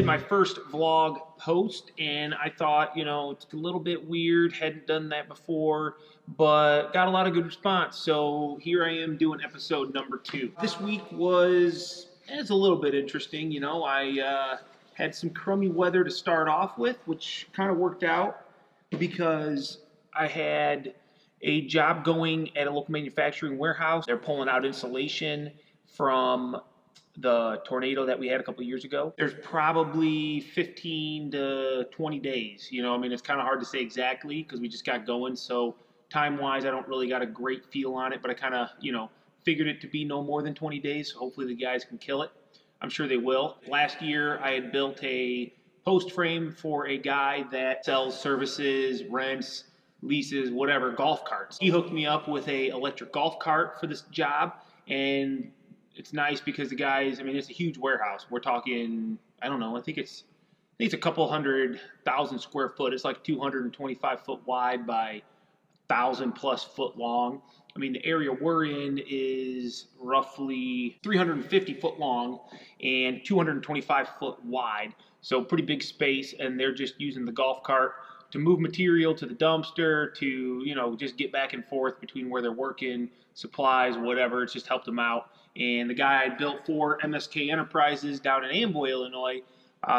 my first vlog post, and I thought, you know, it's a little bit weird, hadn't done that before, but got a lot of good response. So here I am doing episode number 2. This week it's a little bit interesting. You know, I had some crummy weather to start off with, which kind of worked out because I had a job going at a local manufacturing warehouse. They're pulling out insulation from the tornado that we had a couple of years ago. There's probably 15 to 20 days. You know, I mean, it's kind of hard to say exactly because we just got going. So time-wise, I don't really got a great feel on it, but I kind of, you know, figured it to be no more than 20 days. So hopefully the guys can kill it. I'm sure they will. Last year, I had built a post frame for a guy that sells services, rents, leases, whatever, golf carts. He hooked me up with a electric golf cart for this job, and it's nice because the guys, I mean, it's a huge warehouse. We're talking, I don't know, I think it's a couple 100,000 square foot. It's like 225 foot wide by 1,000+ foot long. I mean, the area we're in is roughly 350 foot long and 225 foot wide. So pretty big space, and they're just using the golf cart to move material to the dumpster, to, you know, just get back and forth between where they're working, supplies, whatever. It's just helped them out. And the guy I built for, MSK Enterprises down in Amboy, Illinois,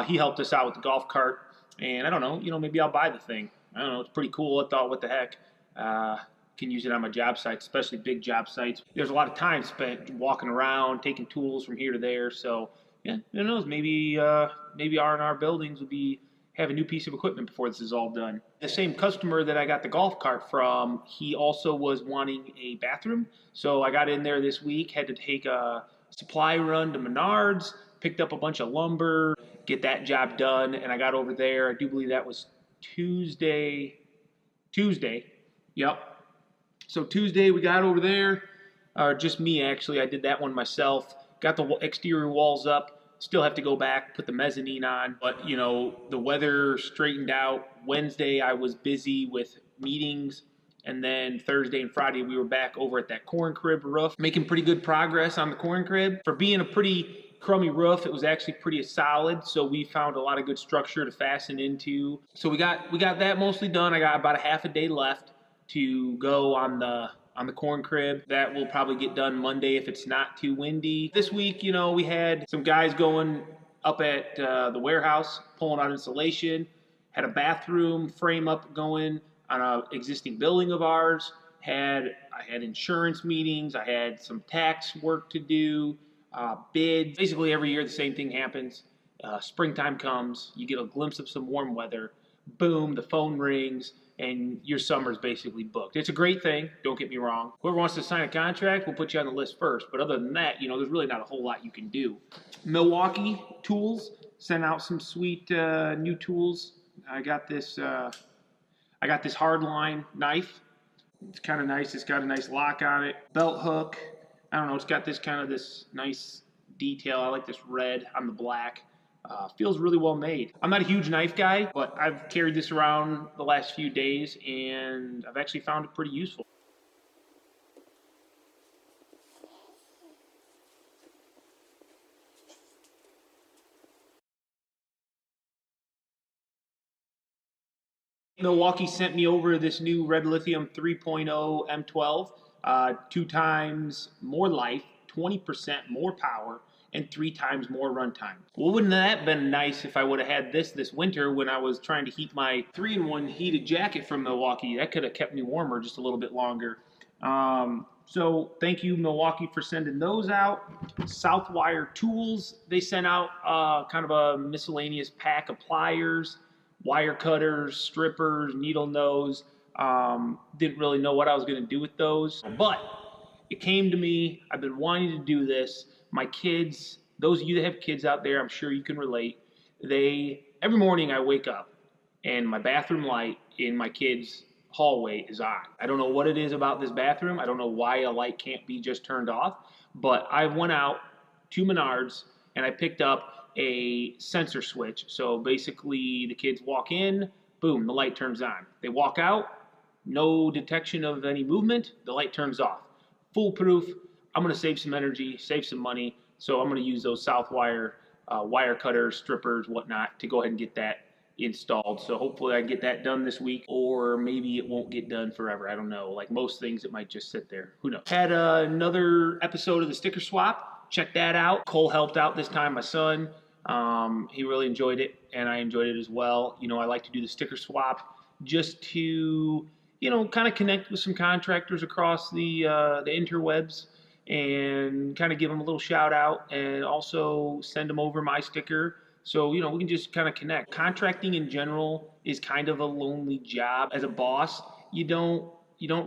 he helped us out with the golf cart. And I don't know, you know, maybe I'll buy the thing. I don't know, it's pretty cool. I thought, what the heck? Can use it on my job sites, especially big job sites. There's a lot of time spent walking around, taking tools from here to there. So, yeah, who knows? Maybe R&R buildings will have a new piece of equipment before this is all done. The same customer that I got the golf cart from, he also was wanting a bathroom. So I got in there this week, had to take a supply run to Menards, picked up a bunch of lumber, get that job done, and I got over there. I do believe that was Tuesday. Yep. So Tuesday we got over there, just me actually. I did that one myself. Got the exterior walls up. Still have to go back, put the mezzanine on. But, you know, the weather straightened out. Wednesday I was busy with meetings. And then Thursday and Friday we were back over at that corn crib roof, making pretty good progress on the corn crib. For being a pretty crummy roof, it was actually pretty solid. So we found a lot of good structure to fasten into. So we got that mostly done. I got about a half a day left to go on the corn crib. That will probably get done Monday if it's not too windy. This week, you know, we had some guys going up at the warehouse, pulling out insulation, had a bathroom frame up going on an existing building of ours. I had insurance meetings, I had some tax work to do, bids. Basically every year the same thing happens. Springtime comes, you get a glimpse of some warm weather, boom, the phone rings, and your summer's basically booked. It's a great thing, don't get me wrong. Whoever wants to sign a contract, we'll put you on the list first. But other than that, you know, there's really not a whole lot you can do. Milwaukee Tools sent out some sweet new tools. I got this Hardline knife. It's kind of nice. It's got a nice lock on it. Belt hook. I don't know, it's got this nice detail. I like this red on the black. Feels really well made. I'm not a huge knife guy, but I've carried this around the last few days, and I've actually found it pretty useful. Milwaukee sent me over this new Red Lithium 3.0 M12, 2 times more life, 20% more power, and 3 times more runtime. Well, wouldn't that have been nice if I would have had this winter when I was trying to heat my 3-in-1 heated jacket from Milwaukee? That could have kept me warmer just a little bit longer. So thank you, Milwaukee, for sending those out. Southwire Tools, they sent out kind of a miscellaneous pack of pliers, wire cutters, strippers, needle nose. Didn't really know what I was going to do with those, but it came to me. I've been wanting to do this. My kids, those of you that have kids out there, I'm sure you can relate. Every morning I wake up and my bathroom light in my kids' hallway is on. I don't know what it is about this bathroom. I don't know why a light can't be just turned off, but I went out to Menards and I picked up a sensor switch. So basically the kids walk in, boom, the light turns on. They walk out, no detection of any movement, the light turns off. Foolproof. I'm going to save some energy, save some money, so I'm going to use those Southwire wire cutters, strippers, whatnot, to go ahead and get that installed. So hopefully I can get that done this week, or maybe it won't get done forever. I don't know. Like most things, it might just sit there. Who knows? Had another episode of the sticker swap. Check that out. Cole helped out this time, my son. He really enjoyed it, and I enjoyed it as well. You know, I like to do the sticker swap just to, you know, kind of connect with some contractors across the interwebs and kind of give them a little shout out, and also send them over my sticker. So, you know, we can just kind of connect. Contracting in general is kind of a lonely job. As a boss, you don't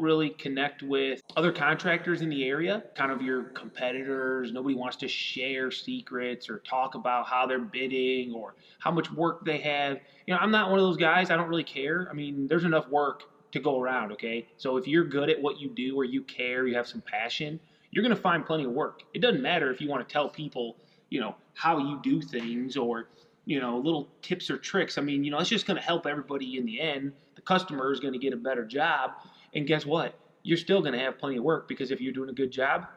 really connect with other contractors in the area, kind of your competitors. Nobody wants to share secrets or talk about how they're bidding or how much work they have. You know, I'm not one of those guys. I don't really care. I mean, there's enough work to go around, okay? So if you're good at what you do, or you care, you have some passion, you're going to find plenty of work. It doesn't matter if you want to tell people, you know, how you do things, or, you know, little tips or tricks. I mean, you know, it's just going to help everybody in the end. The customer is going to get a better job. And guess what? You're still going to have plenty of work, because if you're doing a good job,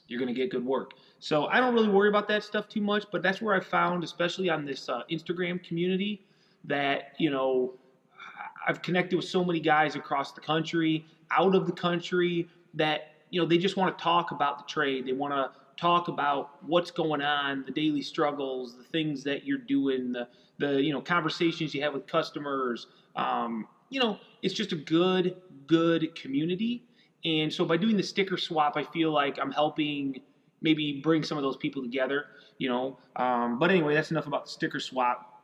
you're going to get good work. So I don't really worry about that stuff too much, but that's where I found, especially on this Instagram community, that, you know, I've connected with so many guys across the country, out of the country, that, you know, they just want to talk about the trade. They want to talk about what's going on, the daily struggles, the things that you're doing, the you know, conversations you have with customers. You know, it's just a good community. And so by doing the sticker swap, I feel like I'm helping maybe bring some of those people together, you know. But anyway, that's enough about the sticker swap.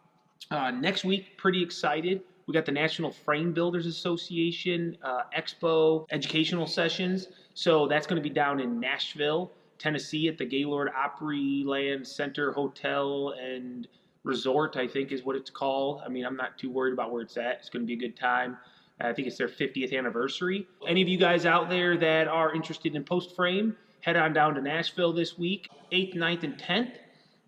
Next week, pretty excited. We got the National Frame Builders Association Expo educational sessions. So that's going to be down in Nashville, Tennessee, at the Gaylord Opryland Center Hotel and Resort, I think is what it's called. I mean, I'm not too worried about where it's at. It's going to be a good time. I think it's their 50th anniversary. Any of you guys out there that are interested in post frame, head on down to Nashville this week, 8th, 9th, and 10th.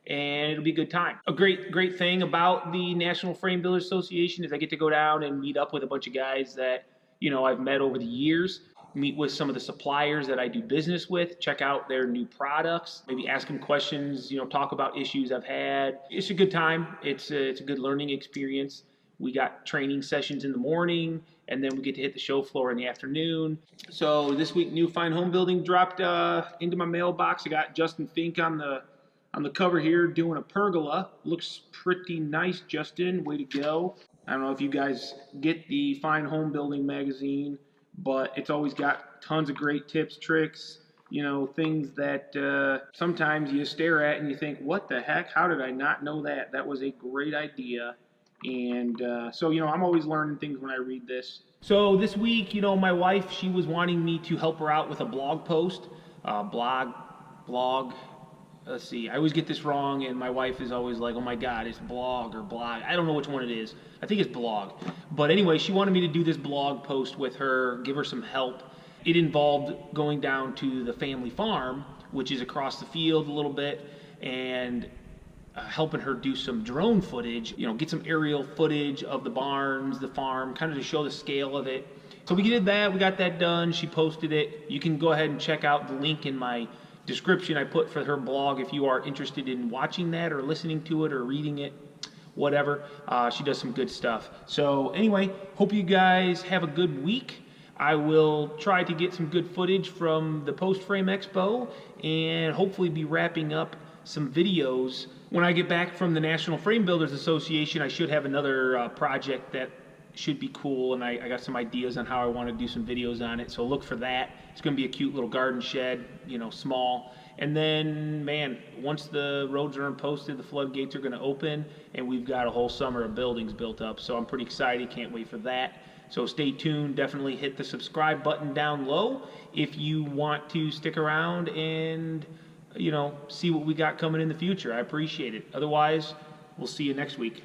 And it'll be a good time. A great thing about the National Frame Builders Association is I get to go down and meet up with a bunch of guys that, you know, I've met over the years, meet with some of the suppliers that I do business with, check out their new products, maybe ask them questions, you know, talk about issues I've had. It's a good time. It's a good learning experience. We got training sessions in the morning, and then we get to hit the show floor in the afternoon. So this week, New Fine Home Building dropped into my mailbox. I got Justin Fink on the cover here doing a pergola. Looks pretty nice, Justin. Way to go. I don't know if you guys get the Fine Home Building magazine, but it's always got tons of great tips, tricks, you know, things that sometimes you stare at and you think, what the heck? How did I not know that? That was a great idea. And so, you know, I'm always learning things when I read this. So this week, you know, my wife, she was wanting me to help her out with a blog post. Blog. Let's see, I always get this wrong, and my wife is always like, oh my God, it's blog or blog. I don't know which one it is. I think it's blog. But anyway, she wanted me to do this blog post with her, give her some help. It involved going down to the family farm, which is across the field a little bit, and helping her do some drone footage, you know, get some aerial footage of the barns, the farm, kind of to show the scale of it. So we did that, we got that done, she posted it. You can go ahead and check out the link in my description I put for her blog if you are interested in watching that or listening to it or reading it, whatever. She does some good stuff. So anyway, hope you guys have a good week. I will try to get some good footage from the Post Frame Expo and hopefully be wrapping up some videos. When I get back from the National Frame Builders Association, I should have another project that should be cool, and I got some ideas on how I want to do some videos on it, so look for that. It's going to be a cute little garden shed, you know, small. And then, man, once the roads are posted, the floodgates are going to open, and we've got a whole summer of buildings built up, so I'm pretty excited, can't wait for that. So stay tuned, definitely hit the subscribe button down low if you want to stick around and, you know, see what we got coming in the future. I appreciate it. Otherwise, we'll see you next week.